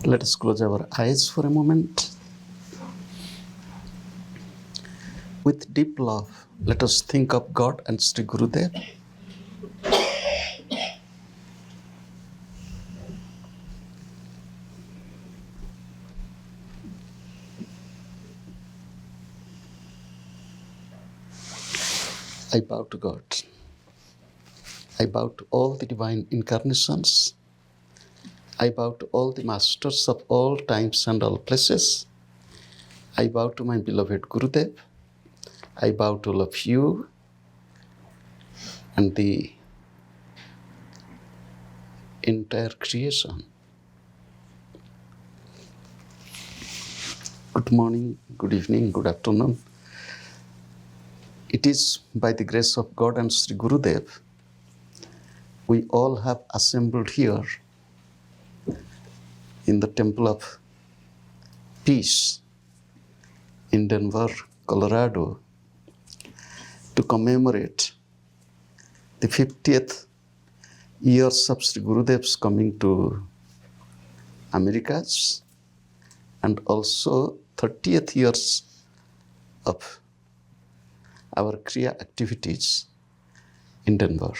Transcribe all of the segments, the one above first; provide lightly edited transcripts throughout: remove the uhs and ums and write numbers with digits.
Let us close our eyes for a moment. With deep love, let us think of God and Shri Gurudev. I bow to God. I bow to all the divine incarnations. I bow to all the masters of all times and all places. I bow to my beloved Gurudev. I bow to all of you and the entire creation. Good morning, good evening, good afternoon. It is by the grace of God and Shri Gurudev, we all have assembled here in the Temple of Peace in Denver, Colorado, to commemorate the 50th years of Shri Gurudev's coming to Americas and also 30th years of our Kriya activities in Denver.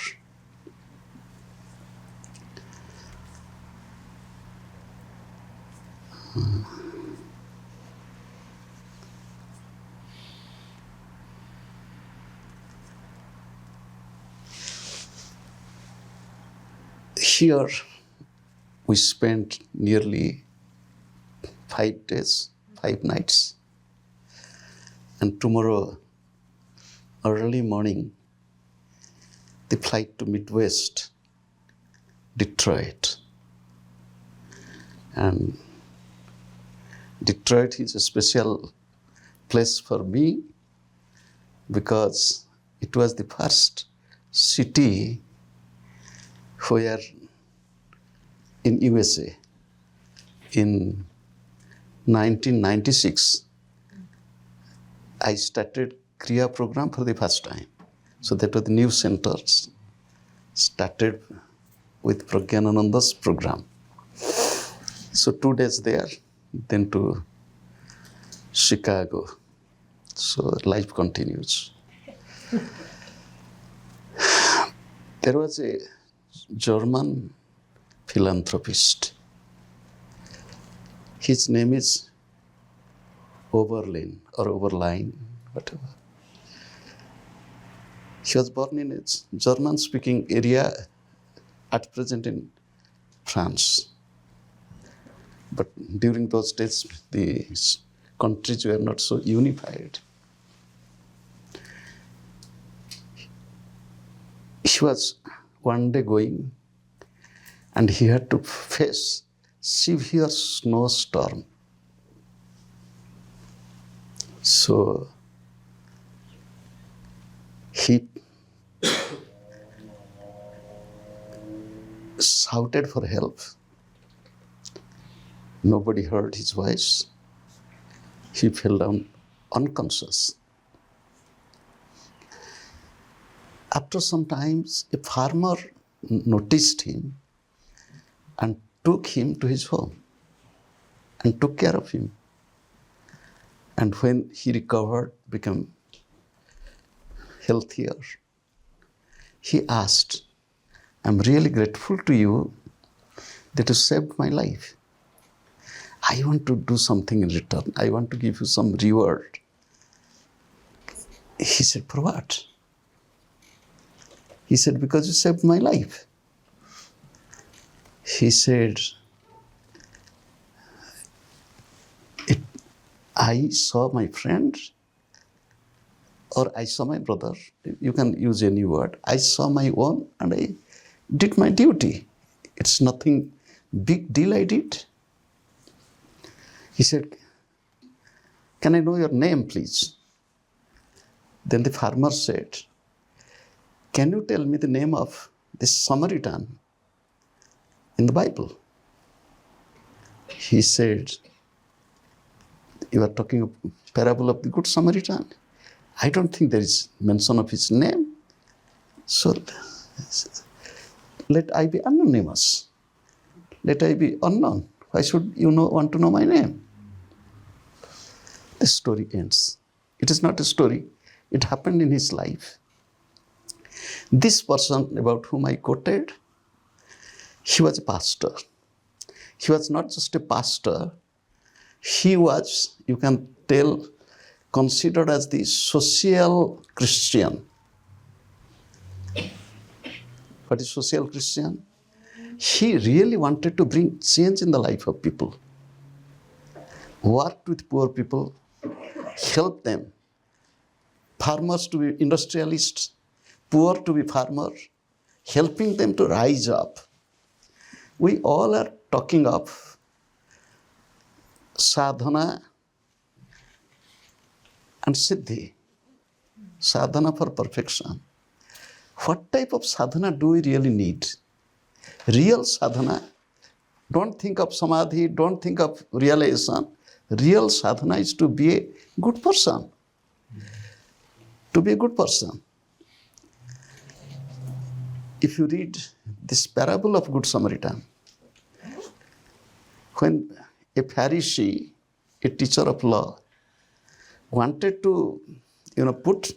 Here we spent nearly 5 days, 5 nights, and tomorrow early morning the flight to Midwest, Detroit. And Detroit is a special place for me because it was the first city where in USA in 1996 I started Kriya program for the first time. So that was the new centers started with Pragyanananda's program. So 2 days there, then to Chicago. So life continues. There was a German philanthropist. His name is Oberlin or Oberlein, whatever. He was born in a German-speaking area at present in France. But during those days, the countries were not so unified. He was one day going and he had to face severe snowstorm. So he shouted for help. Nobody heard his voice. He fell down unconscious. After some time, a farmer noticed him and took him to his home and took care of him. And when he recovered, became healthier, he asked, "I'm really grateful to you that you saved my life. I want to do something in return. I want to give you some reward." He said, "For what?" He said, "Because you saved my life." He said, "I saw my friend or I saw my brother." You can use any word. "I saw my own and I did my duty. It's nothing big deal I did." He said, "Can I know your name, please?" Then the farmer said, "Can you tell me the name of this Samaritan in the Bible?" He said, "You are talking of parable of the Good Samaritan? I don't think there is mention of his name. So let I be anonymous. Let I be unknown. Why should you want to know my name? The story ends. It is not a story. It happened in his life. This person about whom I quoted, he was a pastor. He was not just a pastor. He was, you can tell, considered as the social Christian. What is social Christian? He really wanted to bring change in the life of people. Worked with poor people, helped them. Farmers to be industrialists, poor to be farmers, helping them to rise up. We all are talking of sadhana and siddhi. Sadhana for perfection. What type of sadhana do we really need? Real sadhana. Don't think of samadhi, don't think of realization. Real sadhana is to be a good person. To be a good person. If you read this parable of Good Samaritan, when a Pharisee, a teacher of law, wanted to, put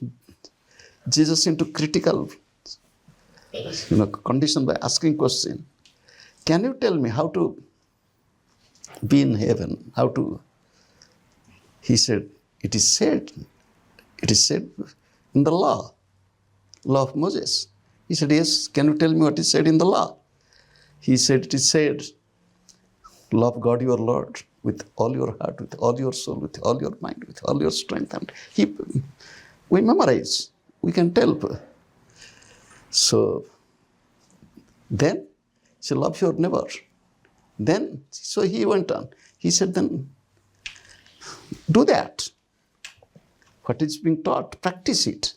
Jesus into critical, condition by asking question, can you tell me how to be in heaven? He said, it is said in the law of Moses. He said, yes, can you tell me what is said in the law? He said, it is said, love God your Lord with all your heart, with all your soul, with all your mind, with all your strength. And we memorize, we can tell. So then, love your neighbor. Then, so he went on. He said, then do that. What is being taught, practice it.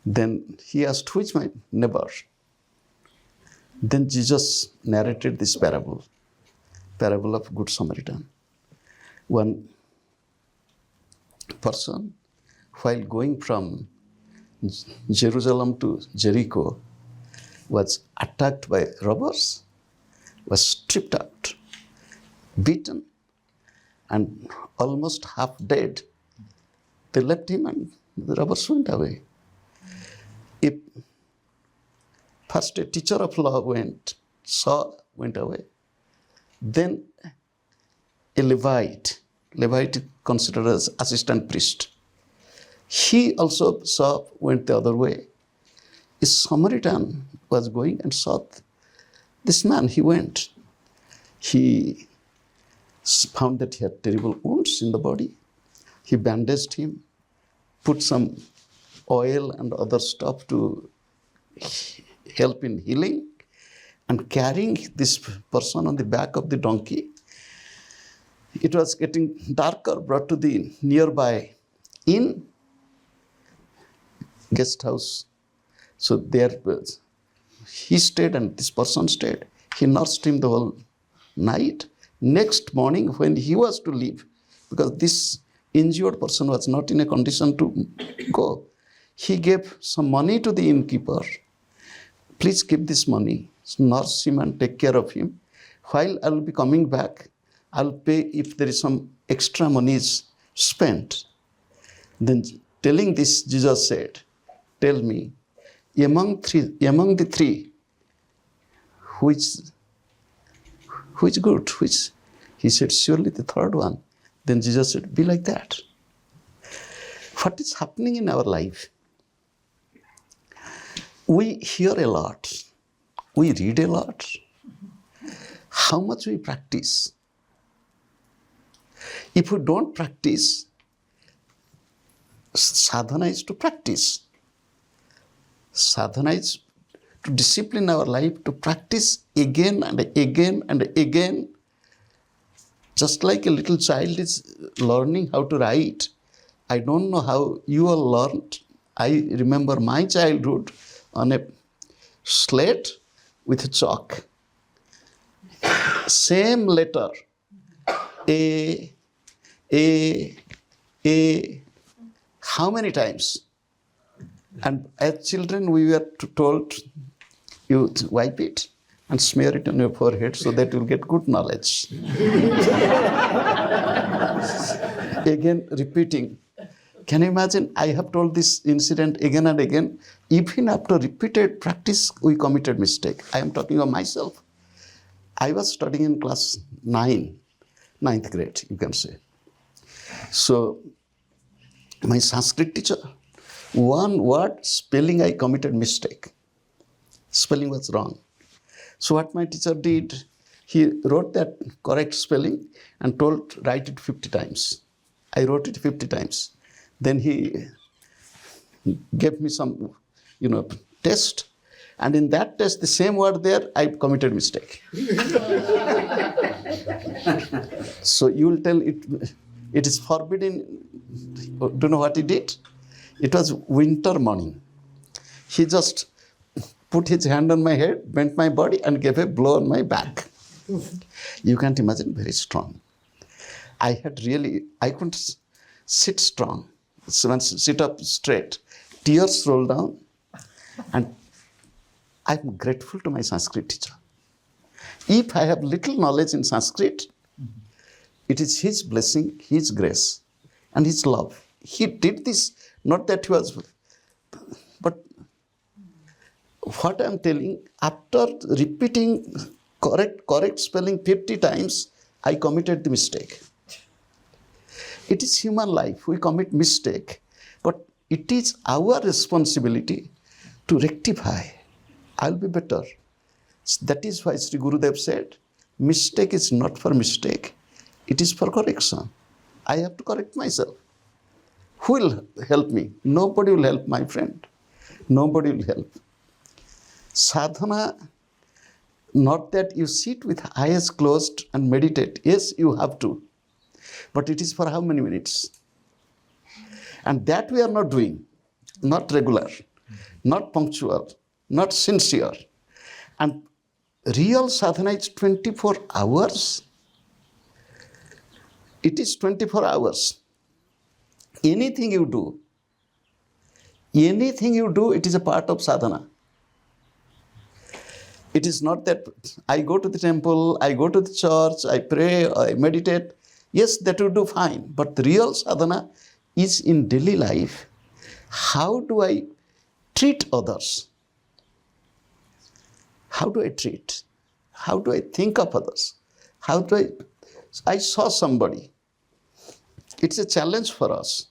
Then he asked, who is my neighbor? Then Jesus narrated this parable of Good Samaritan. One person, while going from Jerusalem to Jericho, was attacked by robbers, was stripped out, beaten, and almost half dead. They left him and the robbers went away. If first a teacher of law went away, then a Levite considered as assistant priest, he also went the other way. A Samaritan was going and saw this man. He went. He found that he had terrible wounds in the body. He bandaged him, put some oil and other stuff to help in healing, and carrying this person on the back of the donkey. It was getting darker, brought to the nearby inn, guest house. So there he stayed and this person stayed. He nursed him the whole night. Next morning when he was to leave, because this injured person was not in a condition to go, he gave some money to the innkeeper. Please keep this money, nurse him and take care of him. While I will be coming back, I'll pay if there is some extra money is spent. Then telling this, Jesus said, tell me, among the three, who is good? He said, surely the third one. Then Jesus said, be like that. What is happening in our life? We hear a lot. We read a lot. How much we practice? If we don't practice, sadhana is to practice. Sadhana is to discipline our life, to practice again and again and again. Just like a little child is learning how to write. I don't know how you all learned. I remember my childhood on a slate with a chalk. Same letter. A. How many times? And as children we were told, you wipe it, and smear it on your forehead so that you'll get good knowledge. Again, repeating. Can you imagine? I have told this incident again and again. Even after repeated practice, we committed mistake. I am talking of myself. I was studying in class 9, ninth grade, you can say. So, my Sanskrit teacher, one word spelling I committed mistake. Spelling was wrong. So what my teacher did, he wrote that correct spelling and told write it 50 times. I wrote it 50 times. Then he gave me some, test. And in that test, the same word there, I committed mistake. So you will tell it is forbidden. Do you know what he did? It was winter morning. He just put his hand on my head, bent my body, and gave a blow on my back. You can't imagine, very strong. I couldn't sit strong, sit up straight. Tears rolled down, and I'm grateful to my Sanskrit teacher. If I have little knowledge in Sanskrit, it is his blessing, his grace, and his love. He did this, not that he was, but what I'm telling, after repeating correct spelling 50 times, I committed the mistake. It is human life. We commit mistake, but it is our responsibility to rectify. I'll be better. That is why Sri Gurudev said, mistake is not for mistake. It is for correction. I have to correct myself. Who will help me? Nobody will help, my friend. Nobody will help. Sadhana, not that you sit with eyes closed and meditate. Yes, you have to. But it is for how many minutes? And that we are not doing. Not regular, not punctual, not sincere. And real sadhana is 24 hours. It is 24 hours. Anything you do, it is a part of sadhana. It is not that I go to the temple, I go to the church, I pray, I meditate. Yes, that will do fine. But the real sadhana is in daily life. How do I treat others? How do I treat? How do I think of others? I saw somebody. It's a challenge for us.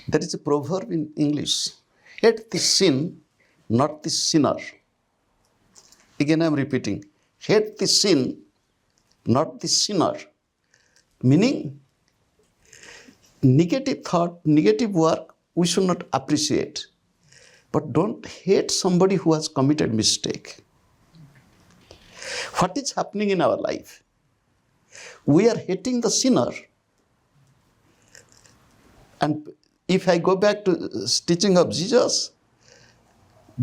There is a proverb in English. Hate the sin, not the sinner. Again, I am repeating. Hate the sin, not the sinner. Meaning, negative thought, negative work, we should not appreciate. But don't hate somebody who has committed mistake. What is happening in our life? We are hating the sinner. And if I go back to teaching of Jesus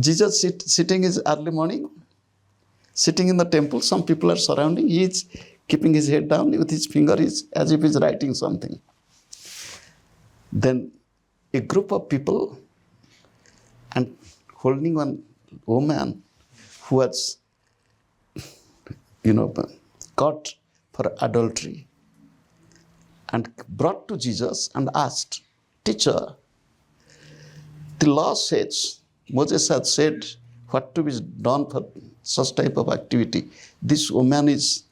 sitting is early morning, sitting in the temple, some people are surrounding, he is keeping his head down with his finger as if he is writing something. Then a group of people and holding one woman who was, caught for adultery and brought to Jesus and asked, Teacher, the law says, Moses has said what to be done for such type of activity. This woman is,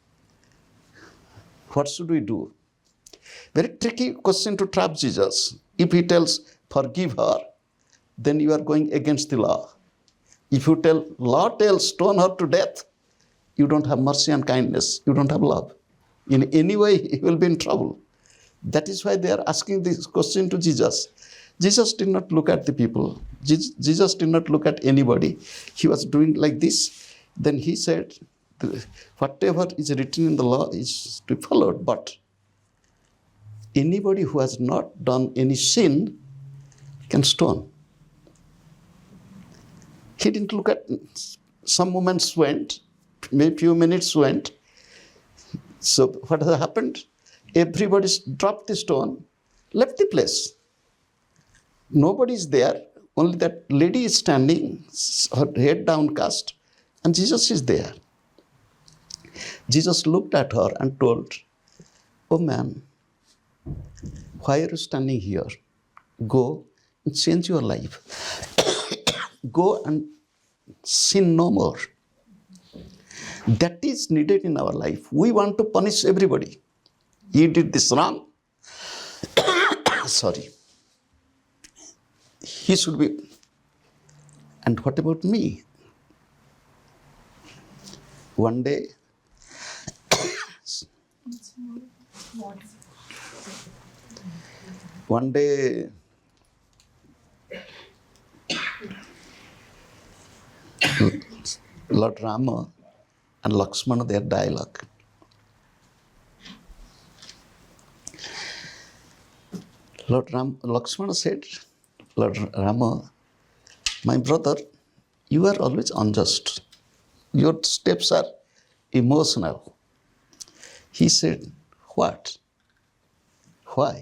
what should we do? Very tricky question to trap Jesus. If he tells, forgive her, then you are going against the law. If law tells, stone her to death, you don't have mercy and kindness. You don't have love. In any way, he will be in trouble. That is why they are asking this question to Jesus. Jesus did not look at the people. Jesus did not look at anybody. He was doing like this. Then he said, whatever is written in the law is to be followed. But anybody who has not done any sin can stone. He didn't look at, some moments went, maybe few minutes went. So what has happened? Everybody dropped the stone, left the place. Nobody is there. Only that lady is standing, her head downcast, And Jesus is there. Jesus looked at her and told, "Oh man, why are you standing here? Go and change your life. Go and sin no more." That is needed in our life. We want to punish everybody. He did this wrong. Sorry. He should be. And what about me? One day, Lord Rama and Lakshmana, their dialogue. Lakshmana said, "Lord Rama, my brother, you are always unjust. Your steps are emotional." He said, "What? Why?"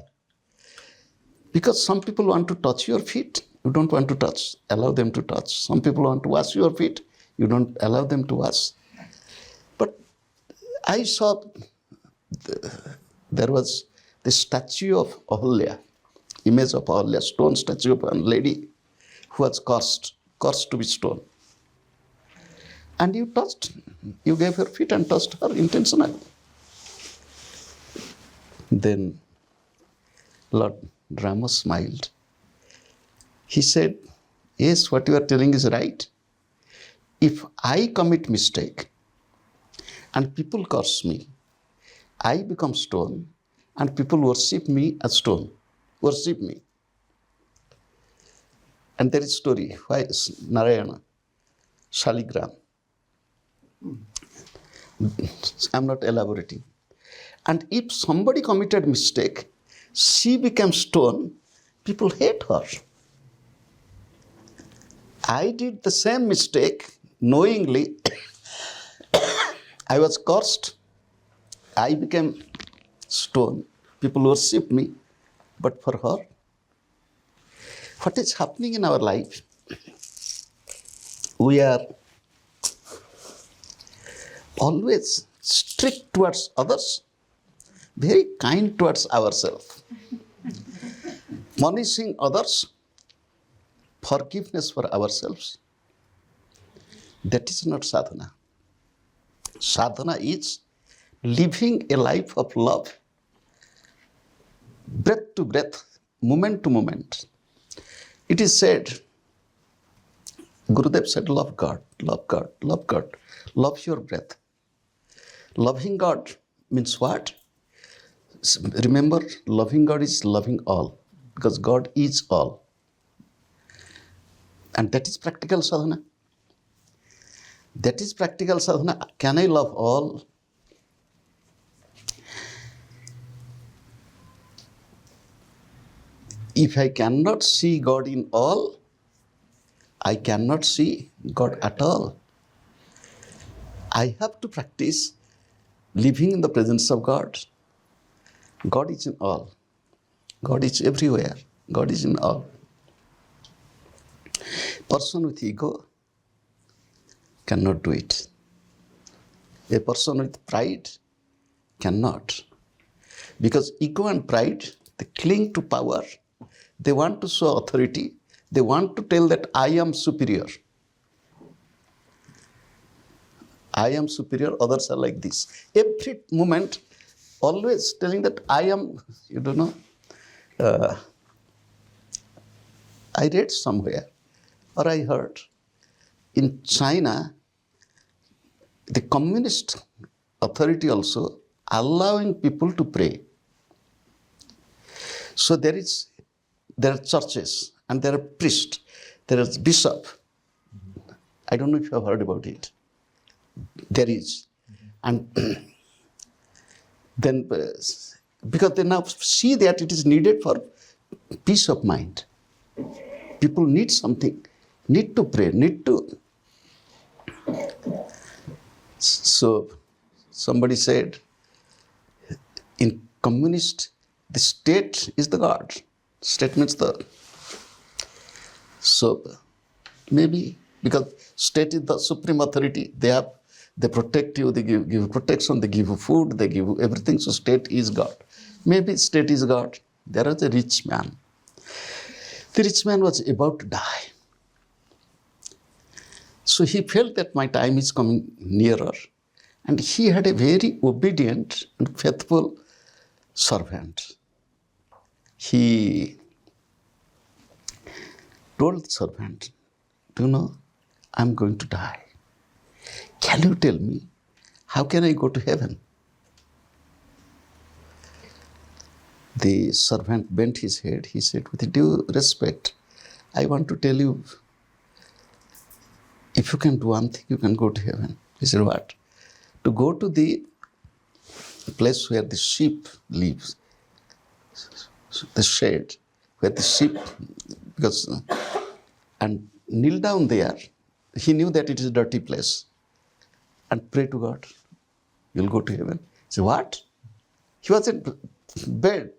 "Because some people want to touch your feet, you don't want to touch, allow them to touch. Some people want to wash your feet, you don't allow them to wash." But I saw there was the statue of Ahalya, image of Ahalya, stone statue of a lady who was cursed to be stoned. And you gave her feet and touched her intentionally. Then Lord Rama smiled. He said, "Yes, what you are telling is right. If I commit mistake and people curse me, I become stone and people worship me as stone. Worship me." And there is story. Why is Narayana, Shaligram. I'm not elaborating. And if somebody committed mistake, she became stone, people hate her. I did the same mistake knowingly. I was cursed. I became stone. People worship me. But for her, what is happening in our life? We are always strict towards others, very kind towards ourselves. Punishing others, forgiveness for ourselves. That is not sadhana. Sadhana is living a life of love, breath to breath, moment to moment. It is said, Gurudev said, love God, love God, love God, love your breath. Loving God means what? Remember, loving God is loving all, because God is all. And that is practical sadhana. That is practical sadhana. Can I love all? If I cannot see God in all, I cannot see God at all. I have to practice living in the presence of God. God is in all. God is everywhere. God is in all. Person with ego cannot do it. A person with pride cannot. Because ego and pride, they cling to power. They want to show authority. They want to tell that I am superior. I am superior, others are like this. Every moment, always telling that I am, you don't know. I read somewhere, or I heard, in China, the communist authority also allowing people to pray. So there are churches and there are priests, there is bishop. I don't know if you have heard about it. There is. And then, because they now see that it is needed for peace of mind. People need something, need to pray, need to. So somebody said, in communist, the state is the God. State means the. So maybe Because state is the supreme authority. They protect you, they give protection, they give you food, they give you everything. So state is God. Maybe state is God. There was a rich man. The rich man was about to die. So he felt that my time is coming nearer. And he had a very obedient and faithful servant. He told the servant, do you know, I'm going to die. Can you tell me, how can I go to heaven? The servant bent his head. He said, with due respect, I want to tell you, if you can do one thing, you can go to heaven. He said, what? To go to the place where the sheep lives, the shade, where the sheep, and kneel down there. He knew that it is a dirty place. And pray to God. You'll go to heaven. He said, what? He was in bed.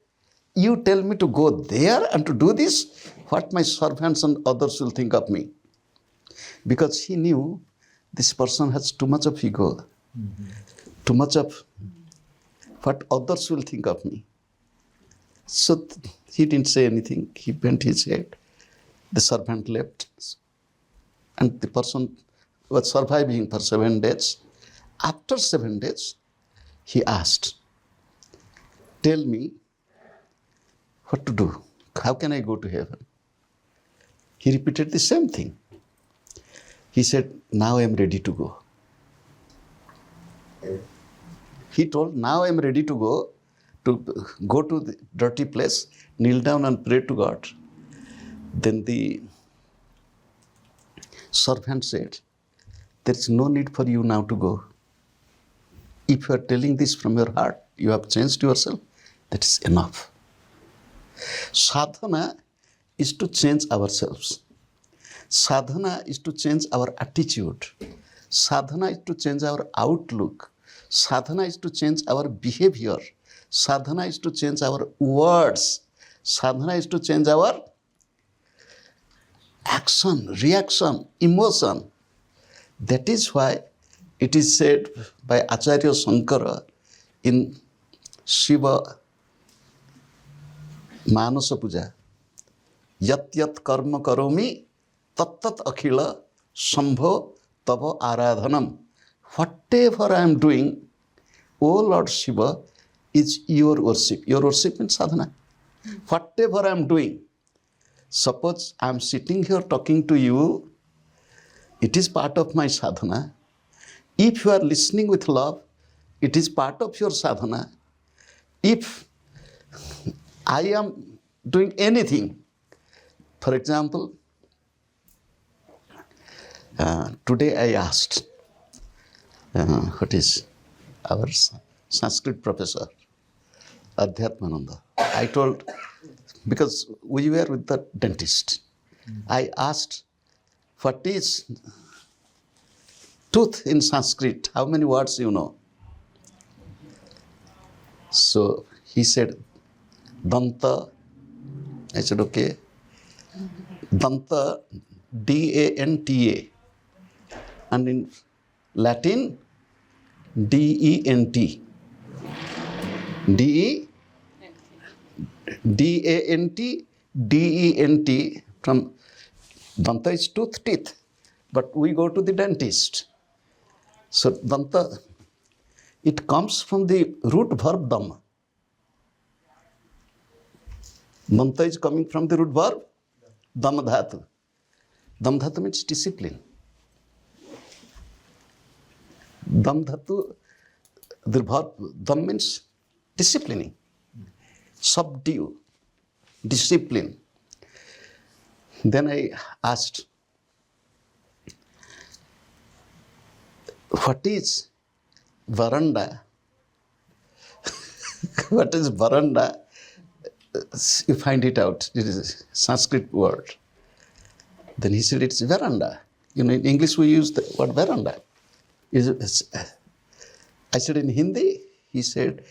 You tell me to go there and to do this? What my servants and others will think of me? Because he knew this person has too much of ego. Too much of what others will think of me. So he didn't say anything. He bent his head. The servant left. And the person was surviving for 7 days. After 7 days, he asked, tell me what to do. How can I go to heaven? He repeated the same thing. He said, now I am ready to go. He told, now I am ready to go to the dirty place, kneel down and pray to God. Then the servant said, there is no need for you now to go. If you are telling this from your heart, you have changed yourself, that is enough. Sadhana is to change ourselves. Sadhana is to change our attitude. Sadhana is to change our outlook. Sadhana is to change our behavior. Sadhana is to change our words. Sadhana is to change our action, reaction, emotion. That is why it is said by Acharya Shankara in Shiva Manasa Puja, Yat Yat Karma Karomi Tat Tat Akhila Shambho Tava Aradhanam. Whatever I am doing, O Lord Shiva, is your worship. Your worship means sadhana. Whatever I am doing, suppose I am sitting here talking to you, it is part of my sadhana. If you are listening with love, it is part of your sadhana. If I am doing anything, for example, today I asked, what is our Sanskrit professor, Adhyatmananda. I told, because we were with the dentist, I asked, what is tooth in Sanskrit? How many words you know? So he said, Danta. I said, okay. Danta, D-A-N-T-A. And in Latin, D-E-N-T. D-A-N-T, D-E-N-T. From Danta is tooth, teeth. But we go to the dentist. So Danta, it comes from the root verb Dhamma. Danta is coming from the root verb Dhamma Dhatu. Dhamma Dhatu means discipline. Dhamma Dhatu, the verb Dham means disciplining, subdue, discipline. Then I asked, what is veranda? What is veranda? You find it out. It is a Sanskrit word. Then he said, it's veranda. You know, in English we use the word veranda. I said, in Hindi? He said,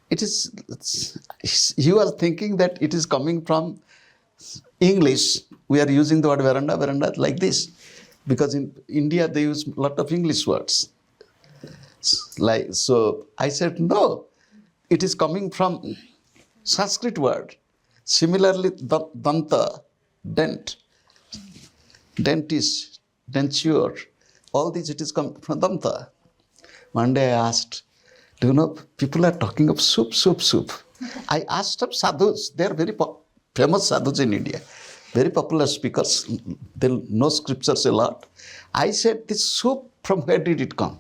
it is, he was thinking that it is coming from English. We are using the word veranda like this. Because in India they use a lot of English words. Like, so I said, no, it is coming from Sanskrit word. Similarly, danta, dent, dentist, denture, all these, it is come from danta. One day I asked, do you know, people are talking of soup, soup, soup. I asked some sadhus, they are very famous sadhus in India, very popular speakers, they know scriptures a lot. I said, this soup, from where did it come?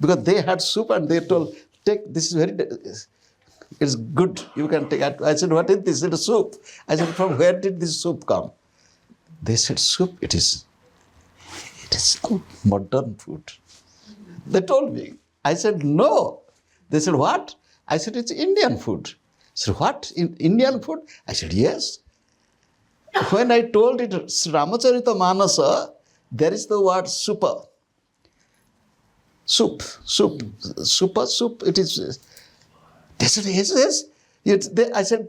Because they had soup and they told, take, this is very, it's good, you can take it. I said, what is this? It is soup. I said, from where did this soup come? They said, soup, it is modern food. They told me. I said, no. They said, what? I said, it's Indian food. I said, what? Indian food? I said, yes. When I told it, Ramacharita Manasa, there is the word supa. Soup, super soup, it is. They said, yes, yes. I said,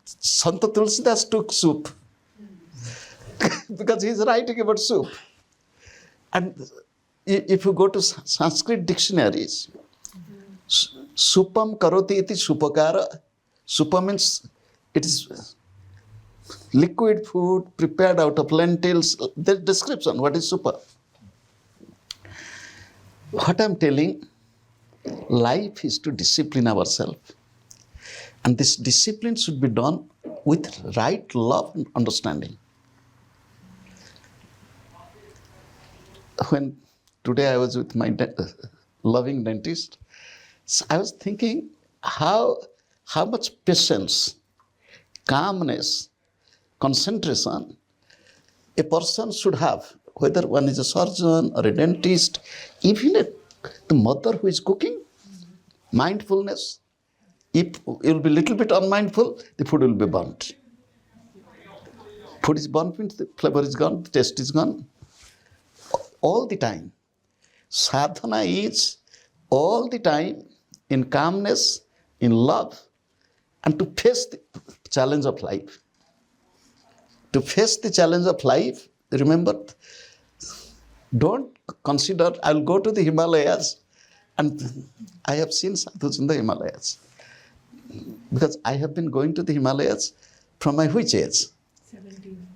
Santa Tulsidas took soup. Because he's writing about soup. And if you go to Sanskrit dictionaries, supam karoti iti supakara. Supa means it is liquid food prepared out of lentils. The description, what is supa? What I'm telling, life is to discipline ourselves. And this discipline should be done with right love and understanding. When today I was with my loving dentist, so I was thinking how much patience, calmness, concentration a person should have, whether one is a surgeon or a dentist, even the mother who is cooking, mindfulness. If you will be a little bit unmindful, the food will be burnt. Food is burnt means the flavor is gone, the taste is gone. All the time. Sadhana is all the time in calmness, in love, and to face the challenge of life. To face the challenge of life, remember, don't consider, I'll go to the Himalayas, and I have seen sadhus in the Himalayas. Because I have been going to the Himalayas from my which age? 17.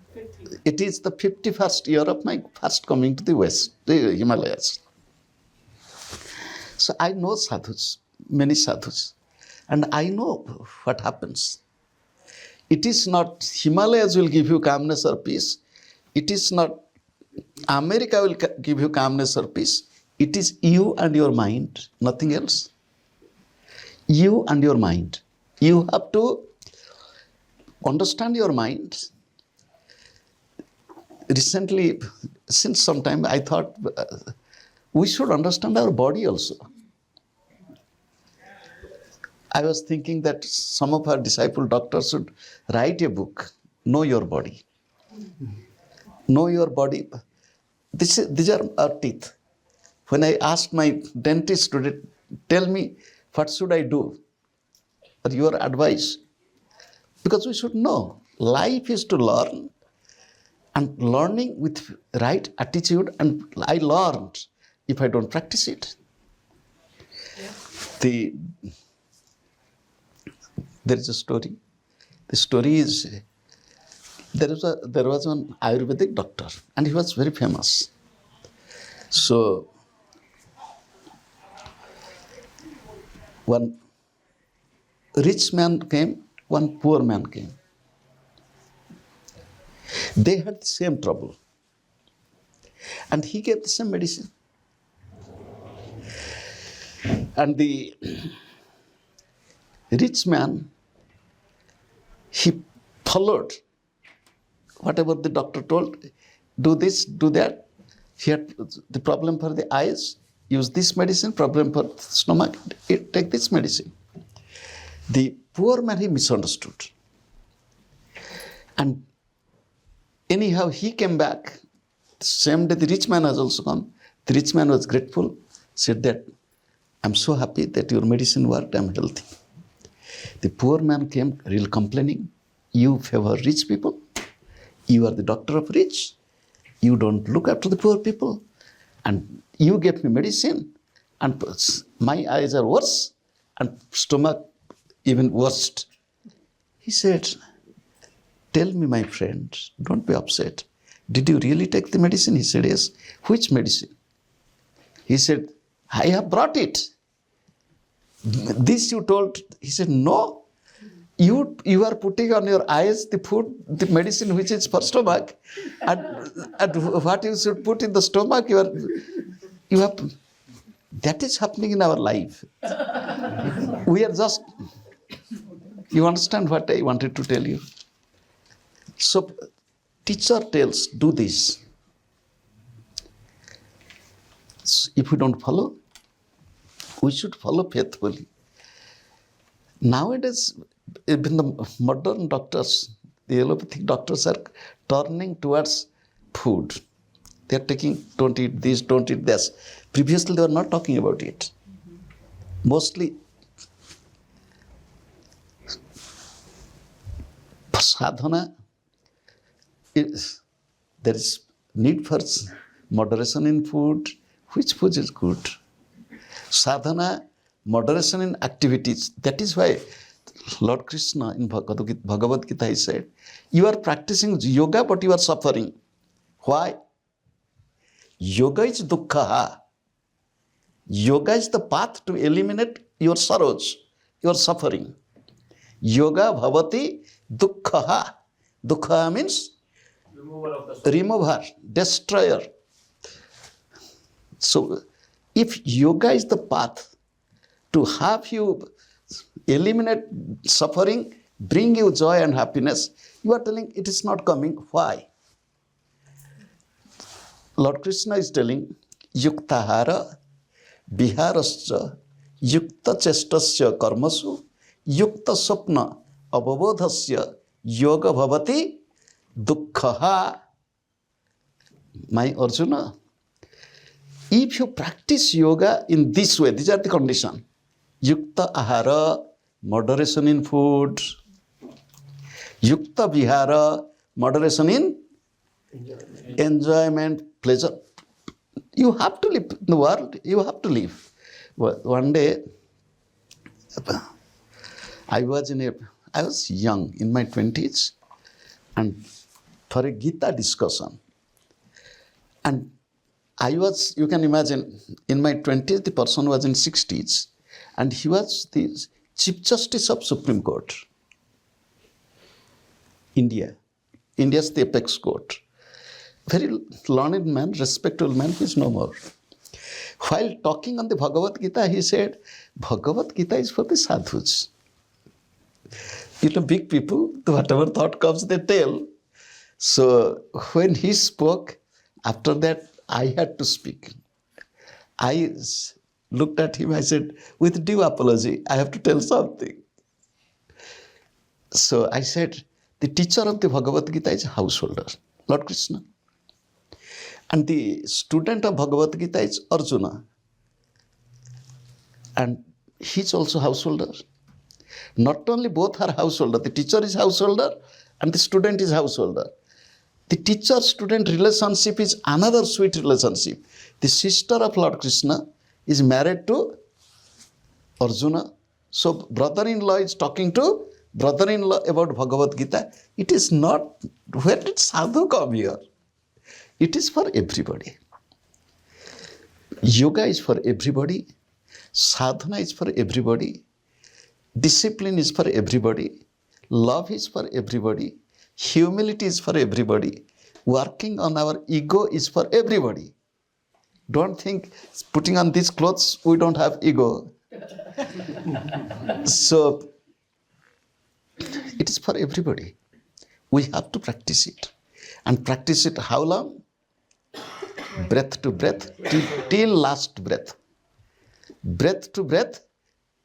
It is the 51st year of my first coming to the Himalayas. So I know sadhus, many sadhus, and I know what happens. It is not Himalayas will give you calmness or peace. It is not America will give you calmness or peace. It is you and your mind, nothing else. You and your mind. You have to understand your mind. Recently, since some time, I thought we should understand our body also. I was thinking that some of our disciple doctors should write a book, Know Your Body. Know your body. These are our teeth. When I asked my dentist to tell me, what should I do? Or your advice? Because we should know. Life is to learn. And learning with right attitude, and I learned if I don't practice it. Yeah. There is a story. The story is, there was one Ayurvedic doctor, and he was very famous. So, one rich man came, one poor man came. They had the same trouble. And he gave the same medicine. And the rich man, he followed whatever the doctor told. Do this, do that. He had the problem for the eyes, use this medicine. Problem for the stomach, take this medicine. The poor man, he misunderstood. And anyhow, he came back. Same day, the rich man has also come. The rich man was grateful, said that, I'm so happy that your medicine worked, I'm healthy. The poor man came, real complaining. You favor rich people. You are the doctor of rich. You don't look after the poor people. And you gave me medicine. And my eyes are worse. And stomach even worst. He said, tell me, my friend, don't be upset. Did you really take the medicine? He said, yes. Which medicine? He said, I have brought it. This you told. He said, no. You are putting on your eyes the food, the medicine which is for stomach. And what you should put in the stomach, you have. That is happening in our life. We are just. You understand what I wanted to tell you? So, teacher tells, do this. So if we don't follow, we should follow faithfully. Nowadays, even the modern doctors, the allopathic doctors are turning towards food. They are taking, don't eat this, don't eat this. Previously, they were not talking about it. Mostly, sadhana, there is need for moderation in food. Which food is good? Sadhana, moderation in activities. That is why Lord Krishna in Bhagavad Gita, he said, you are practicing yoga, but you are suffering. Why? Yoga is dukkha. Yoga is the path to eliminate your sorrows, your suffering. Yoga bhavati dukkha. Dukkha means remover, destroyer. So, if yoga is the path to have you eliminate suffering, bring you joy and happiness, you are telling it is not coming. Why? Lord Krishna is telling, yuktahara viharascha yukta chestasya karmasu yukta sapna avabodhasya yoga bhavati dukkha. My Arjuna, if you practice yoga in this way, these are the conditions. Yukta ahara, moderation in food. Yukta vihara, moderation in enjoyment, pleasure. You have to live in the world. You have to live. One day, I was young, in my 20s, and for a Gita discussion. And you can imagine, in my 20s, the person was in 60s, and he was the Chief Justice of Supreme Court. India's the apex court. Very learned man, respectable man, he is no more. While talking on the Bhagavad Gita, he said, Bhagavad Gita is for the sadhus. Big people, whatever thought comes, they tell. So when he spoke, after that, I had to speak. I looked at him, I said, with due apology, I have to tell something. So I said, the teacher of the Bhagavad Gita is a householder, Lord Krishna. And the student of Bhagavad Gita is Arjuna. And he's also householder. Not only both are householder, the teacher is householder and the student is householder. The teacher-student relationship is another sweet relationship. The sister of Lord Krishna is married to Arjuna. So brother-in-law is talking to brother-in-law about Bhagavad Gita. It is not, where did sadhu come here? It is for everybody. Yoga is for everybody. Sadhana is for everybody. Discipline is for everybody. Love is for everybody. Humility is for everybody. Working on our ego is for everybody. Don't think putting on these clothes, we don't have ego. So, it is for everybody. We have to practice it. And practice it how long? Breath to breath, till last breath. Breath to breath,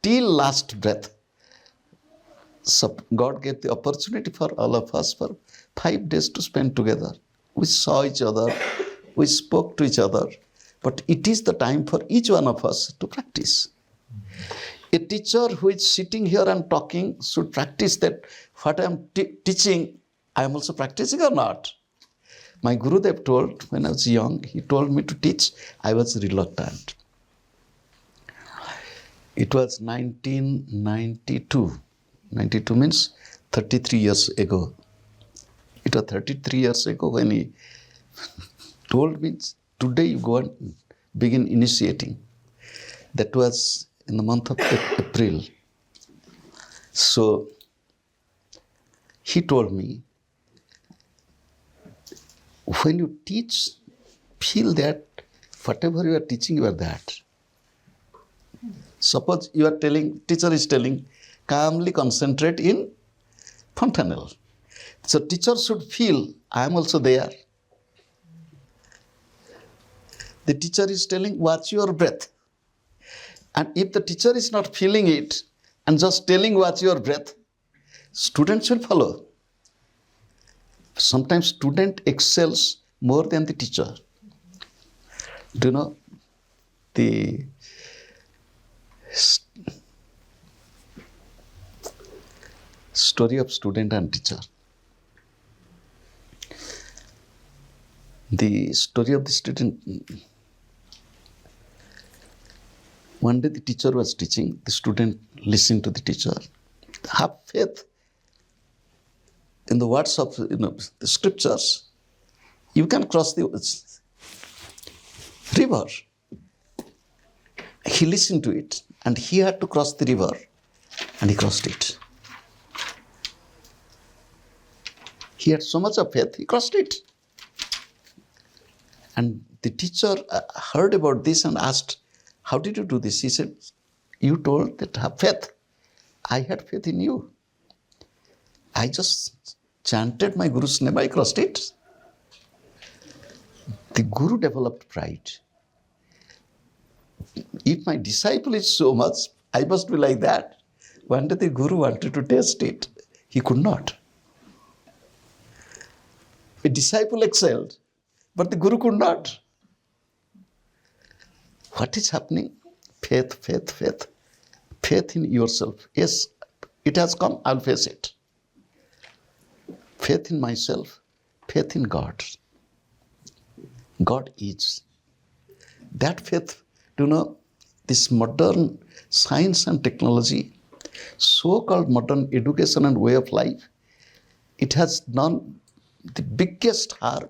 till last breath. So God gave the opportunity for all of us for 5 days to spend together. We saw each other, we spoke to each other, but it is the time for each one of us to practice. A teacher who is sitting here and talking should practice that what I am teaching, I am also practicing or not. My Gurudev told, when I was young, he told me to teach. I was reluctant. It was 1992. 92 means 33 years ago. It was 33 years ago when he told me, today you go and begin initiating. That was in the month of April. So he told me, when you teach, feel that whatever you are teaching, you are that. Suppose you are telling, teacher is telling, calmly concentrate in fontanel. So teacher should feel, I am also there. The teacher is telling, watch your breath. And if the teacher is not feeling it and just telling, watch your breath, students will follow. Sometimes student excels more than the teacher. Do you know the story of student and teacher? The story of the student. One day the teacher was teaching, the student listened to the teacher. Have faith in the words of the scriptures. You can cross the river. He listened to it and he had to cross the river and he crossed it. He had so much of faith, he crossed it. And the teacher heard about this and asked, how did you do this? He said, you told that have faith. I had faith in you. I just chanted my Guru's name, I crossed it. The Guru developed pride. If my disciple is so much, I must be like that. One day the Guru wanted to test it. He could not. A disciple excelled, but the Guru could not. What is happening? Faith, faith, faith. Faith in yourself. Yes, it has come, I'll face it. Faith in myself, faith in God. God is. That faith, this modern science and technology, so-called modern education and way of life, it has done the biggest harm,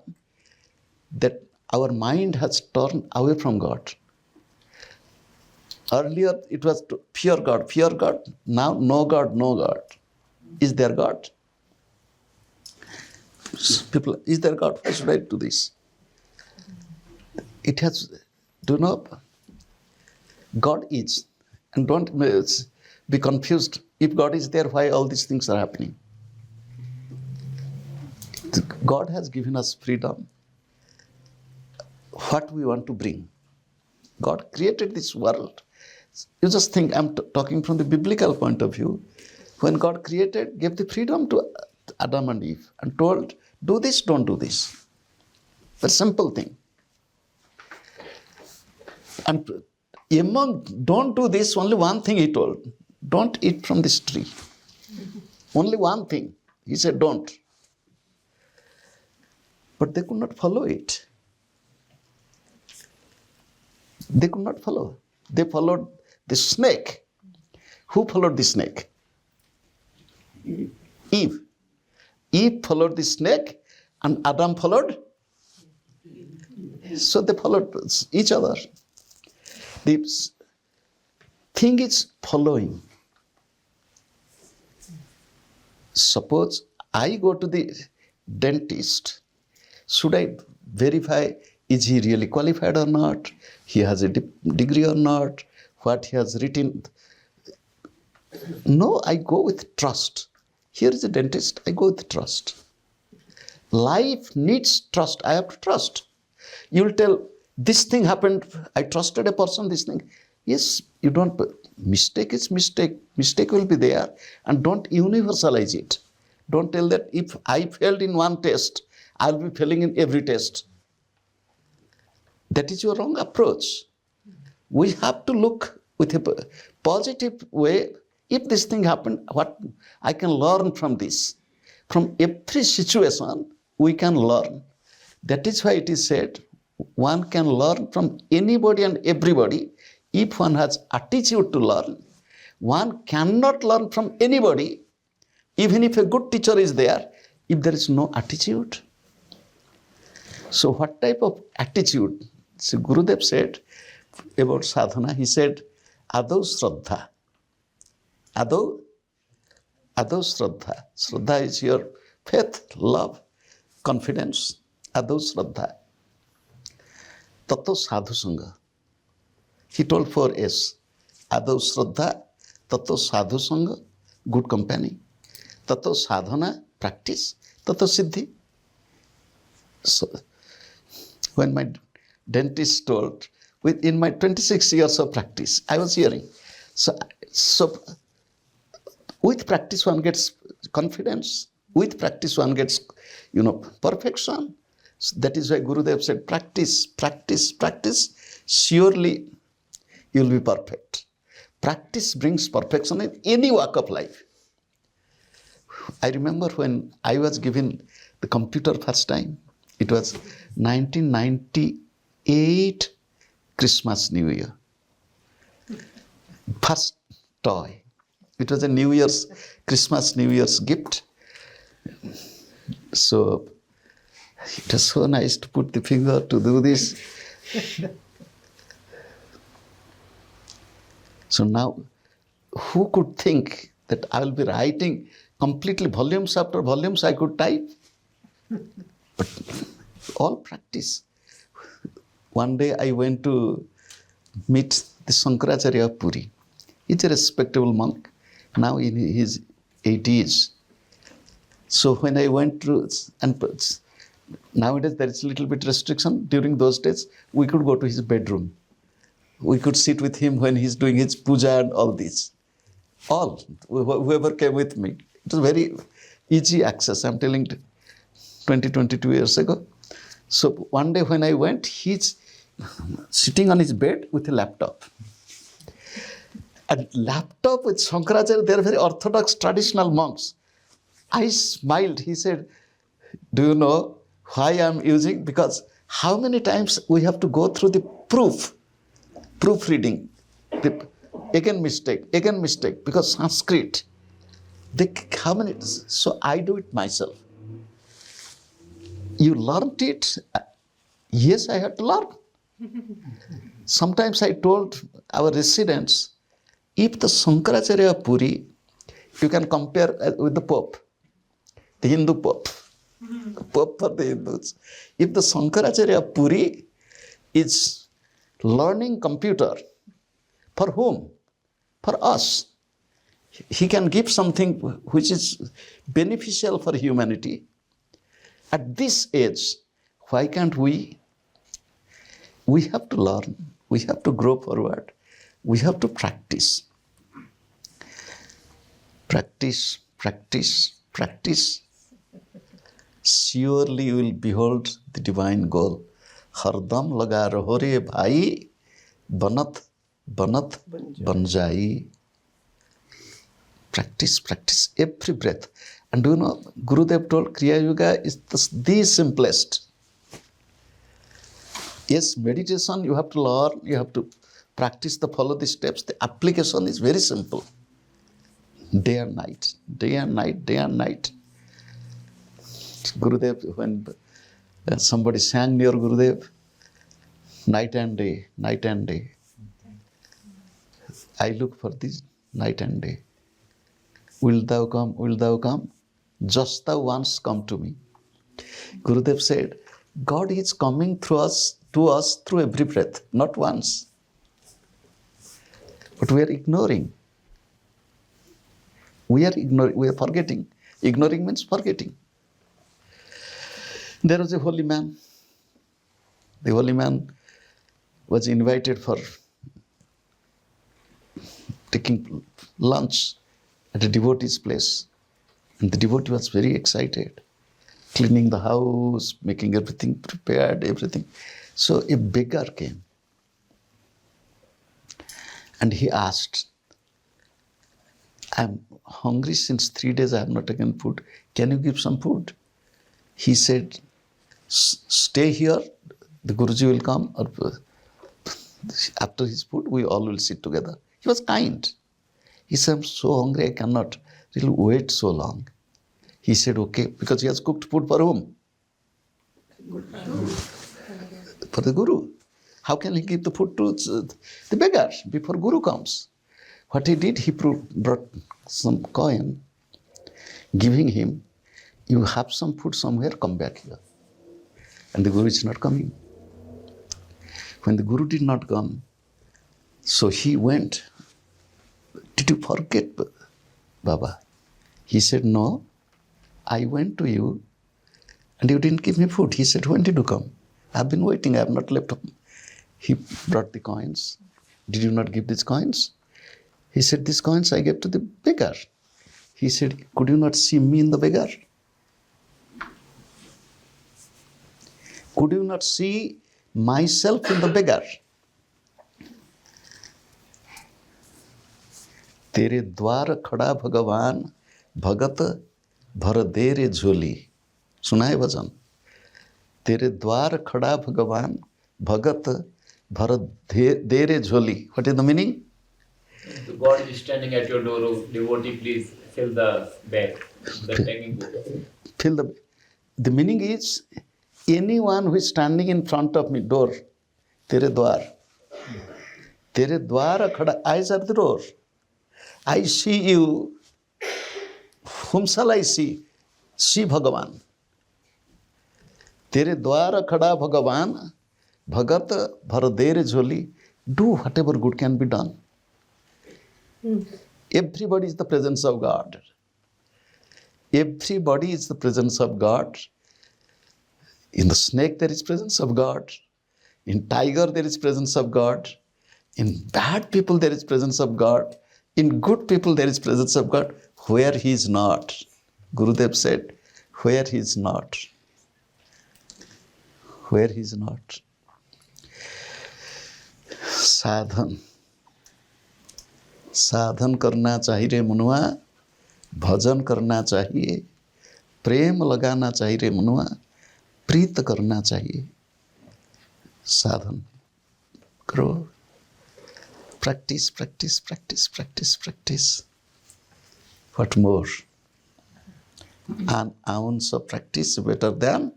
that our mind has turned away from God. Earlier it was to fear God. Now no God, no God. Is there God? People, is there God? Why should I do this? It has, God is. And don't be confused. If God is there, why all these things are happening? God has given us freedom. What we want to bring. God created this world. You just think, I'm talking from the biblical point of view. When God created, gave the freedom to Adam and Eve and told, do this, don't do this. A simple thing. And among don't do this, only one thing he told. Don't eat from this tree. Only one thing. He said, don't. But they could not follow it. They could not follow. They followed the snake. Who followed the snake? Eve. Eve followed the snake and Adam followed. So they followed each other. The thing is following. Suppose I go to the dentist. Should I verify, is he really qualified or not? He has a degree or not? What he has written? No, I go with trust. Here is a dentist, I go with trust. Life needs trust. I have to trust. You will tell, this thing happened, I trusted a person, this thing. Yes, you don't, mistake is mistake. Mistake will be there. And don't universalize it. Don't tell that if I failed in one test, I'll be failing in every test. That is your wrong approach. We have to look with a positive way. If this thing happened, what I can learn from this. From every situation, we can learn. That is why it is said, one can learn from anybody and everybody if one has attitude to learn. One cannot learn from anybody, even if a good teacher is there, if there is no attitude. So what type of attitude? So Gurudev said about sadhana, he said, Adau Shraddha. Adau Shraddha. Shraddha is your faith, love, confidence. Adau Shraddha. Tato Sadhu Sangha. He told 4 S. Adau Shraddha, Tato Sadhu Sangha, good company. Tato Sadhana, practice. Tato Siddhi. So, when my dentist told, in my 26 years of practice, I was hearing. So with practice one gets confidence. With practice one gets, perfection. So that is why Gurudev said, practice, practice, practice. Surely you will be perfect. Practice brings perfection in any walk of life. I remember when I was given the computer first time, it was 1998 Christmas, New Year. First toy. It was a New Year's, Christmas, New Year's gift. So it was so nice to put the finger to do this. So now, who could think that I will be writing completely volumes after volumes I could type? But all practice. One day I went to meet the Shankaracharya of Puri. He's a respectable monk, now in his 80s. So when I went through, and nowadays there is a little bit restriction. During those days, we could go to his bedroom. We could sit with him when he's doing his puja and all this. All, whoever came with me. It was very easy access, I'm telling you, 22 years ago. So one day when I went, he's sitting on his bed with a laptop. And laptop with Shankaracharya, they're very orthodox traditional monks. I smiled. He said, do you know why I'm using? Because how many times we have to go through the proofreading. Again mistake, because Sanskrit. How many? So I do it myself. You learned it? Yes, I had to learn. Sometimes I told our residents, if the Shankaracharya of Puri, you can compare with the Pope, the Hindu Pope, Pope for the Hindus. If the Shankaracharya of Puri is learning computer, for whom? For us. He can give something which is beneficial for humanity. At this age, why can't we? We have to learn. We have to grow forward. We have to practice. Practice, practice, practice. Surely you will behold the divine goal. Hardam laga raho re bhai, banat ban jai. Practice, practice, every breath. And do you know, Gurudev told Kriya Yoga is the simplest. Yes, meditation you have to learn, you have to practice follow the steps. The application is very simple. Day and night, day and night, day and night. Gurudev, when somebody sang near Gurudev, night and day, night and day. I look for this night and day. Will thou come? Just thou once come to me. Gurudev said, God is coming to us through every breath, not once. But we are ignoring. We are forgetting. Ignoring means forgetting. There was a holy man. The holy man was invited for taking lunch at a devotee's place. And the devotee was very excited, cleaning the house, making everything prepared, everything. So a beggar came. And he asked, I'm hungry since 3 days, I have not taken food. Can you give some food? He said, stay here, the Guruji will come, or after his food, we all will sit together. He was kind. He said, I'm so hungry, I cannot really wait so long. He said, okay, because he has cooked food for whom? For the Guru. How can he give the food to the beggar before Guru comes? What he did, he brought some coin, giving him, you have some food somewhere, come back here. And the Guru is not coming. When the Guru did not come, so he went. Did you forget, Baba? He said, no, I went to you and you didn't give me food. He said, when did you come? I've been waiting, I have not left home. He brought the coins. Did you not give these coins? He said, these coins I gave to the beggar. He said, could you not see me in the beggar? Could you not see myself in the beggar? तेरे द्वार खड़ा भगवान भगत भर दे रे झोली. सुना है भजन? तेरे द्वार खड़ा भगवान भगत भर दे रे झोली. What is the meaning? The God is standing at your door. Oh, devotee, please fill the bag. The begging book. Fill the meaning is anyone who is standing in front of me, door, तेरे द्वार खड़ा, eyes are the door. I see you. Whom shall I see? See Bhagavan. तेरे द्वार खड़ा भगवान भगत भर दे रे झोली. Do whatever good can be done. Everybody is the presence of God. Everybody is the presence of God. In the snake there is presence of God. In tiger there is presence of God. In bad people there is presence of God. In good people there is presence of God. Where he is not, Gurudev said, where he is not. Where he is not. साधन करना चाहिए रे मनुआ, भजन करना चाहिए, प्रेम लगाना चाहिए रे मनुआ, प्रीत करना चाहिए. साधन करो. Practice, practice, practice, practice, practice. What more? An ounce of practice better than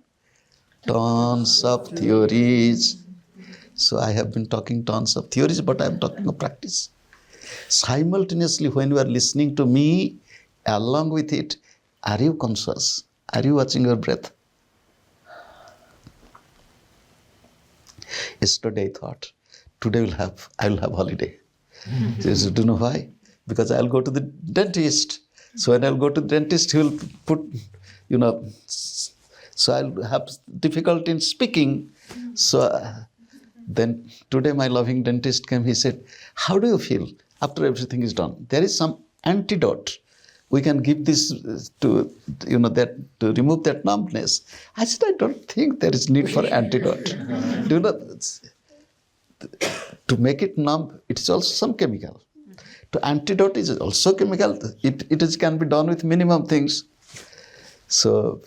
tons of theories. So I have been talking tons of theories, but I am talking of practice. Simultaneously, when you are listening to me, along with it, are you conscious? Are you watching your breath? Yesterday I thought, today I will have holiday. Do you know why? Because I'll go to the dentist. So when I'll go to the dentist, he will put, so I'll have difficulty in speaking. So then today my loving dentist came, he said, how do you feel after everything is done? There is some antidote. We can give this to, to remove that numbness. I said, I don't think there is need for antidote. Do you know, to make it numb, it is also some chemical. To antidote is also chemical. It can be done with minimum things. So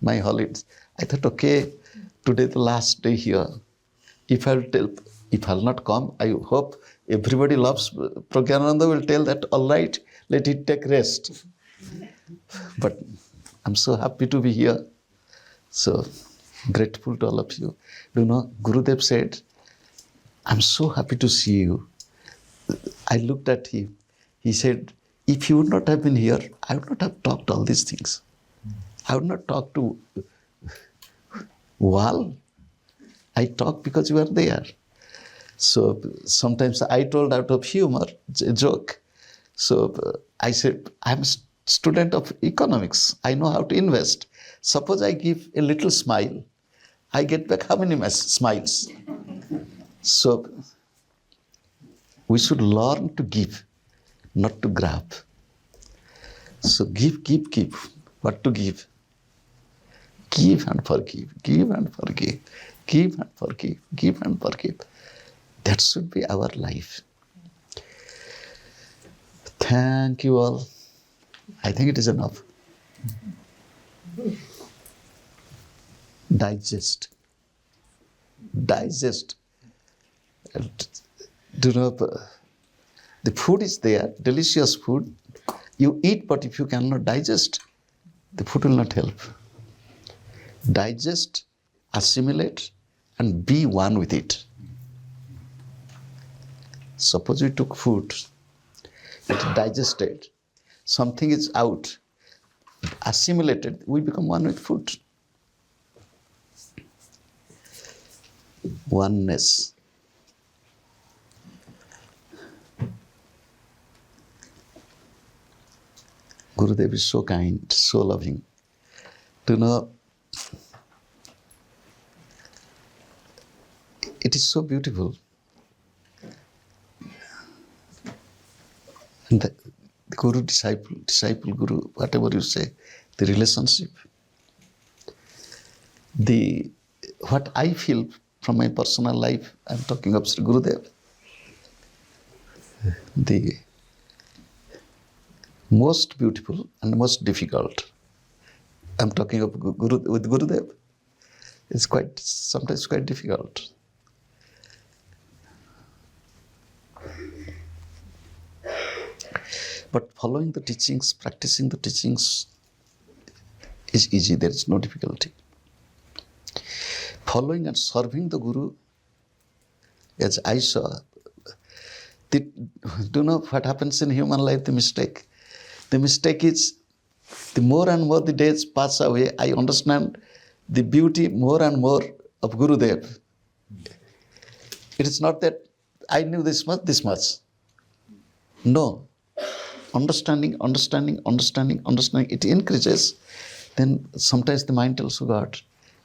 my holidays, I thought, okay, today the last day here. If I'll not come, I hope everybody loves Pragyananda will tell that, all right, let it take rest. But I'm so happy to be here. So grateful to all of you. Do you know, Gurudev said, I'm so happy to see you. I looked at him. He said, if you would not have been here, I would not have talked all these things. I would not talk to wall. I talk because you are there. So sometimes I told out of humor, a joke. So I said, I'm a student of economics. I know how to invest. Suppose I give a little smile, I get back how many smiles? So we should learn to give, not to grab. So give. What to give? Give and forgive, give and forgive, give and forgive, give and forgive. That should be our life. Thank you all. I think it is enough. Digest. Digest. Do you know, the food is there, delicious food. You eat, but if you cannot digest, the food will not help. Digest, assimilate, and be one with it. Suppose we took food, it digested, something is out, assimilated, we become one with food. Oneness. Gurudev is so kind, so loving. Do you know, it is so beautiful. And the Guru, disciple, Guru, whatever you say, the relationship. What I feel from my personal life, I'm talking of Sri Gurudev. The most beautiful and most difficult, I'm talking of with Gurudev. It's sometimes quite difficult. But following the teachings, practicing the teachings is easy, there is no difficulty. Following and serving the Guru, as I saw, do you know what happens in human life, the mistake? The mistake is, the more and more the days pass away, I understand the beauty more and more of Gurudev. It is not that I knew this much. No. Understanding, it increases. Then sometimes the mind tells God,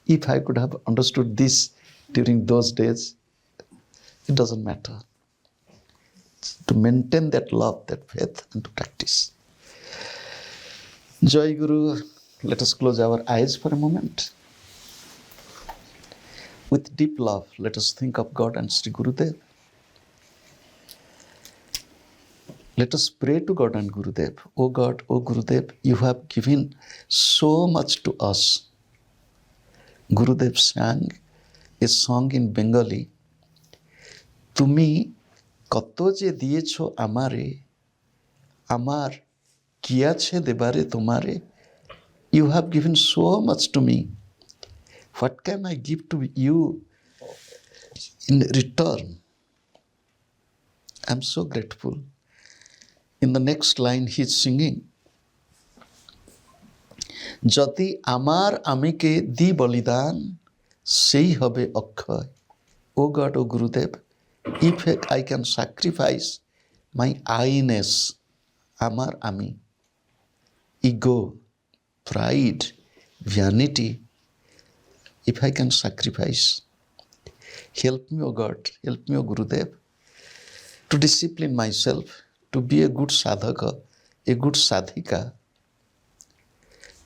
if I could have understood this during those days, it doesn't matter. To maintain that love, that faith, and to practice. Jai Guru. Let us close our eyes for a moment. With deep love, let us think of God and Sri Gurudev. Let us pray to God and Gurudev. O God, O Gurudev, you have given so much to us. Gurudev sang a song in Bengali. Tumi kato je diyecho amare, amar ki ache debare tomare. You have given so much to me. What can I give to you in return? I'm so grateful. In the next line, he's singing, Jati amar amike di balidan, sei hobe akhay. O God, O Gurudev, if I can sacrifice my I-ness, amar ami, ego, pride, vanity, if I can sacrifice, help me, O God, help me, O Gurudev, to discipline myself, to be a good sadhaka, a good sadhika,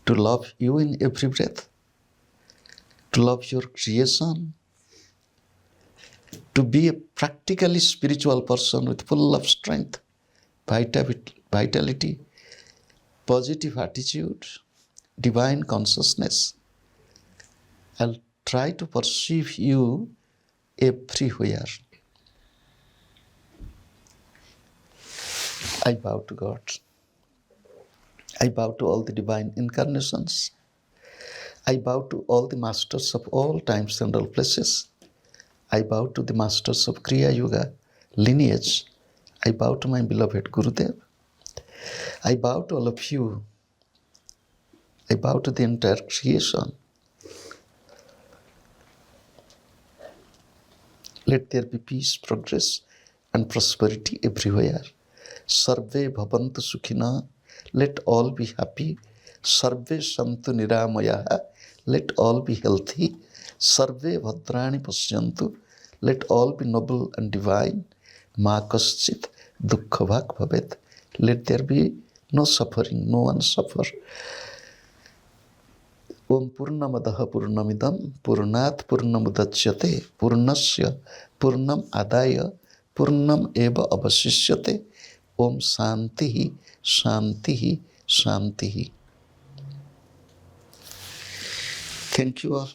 to love you in every breath, to love your creation, to be a practically spiritual person with full of strength, vitality, positive attitude, divine consciousness. I'll try to perceive you everywhere. I bow to God. I bow to all the divine incarnations. I bow to all the masters of all times and all places. I bow to the masters of Kriya Yoga lineage. I bow to my beloved Gurudev. I bow to all of you. I bow to the entire creation. Let there be peace, progress, and prosperity everywhere. Sarve bhavantu sukhina. Let all be happy. Sarve santu niramayaha. Let all be healthy. Sarve bhadrani pasyantu. Let all be noble and divine. Ma kaschit dukkha bhak bhavet. Let there be no suffering, no one suffer. Om Purnamadaha Purnamidam Purnat Purnamudachyate Purnasya Purnam Adaya Purnam Eva Avasishyate. Om Shantihi Shantihi Shantihi. Thank you all.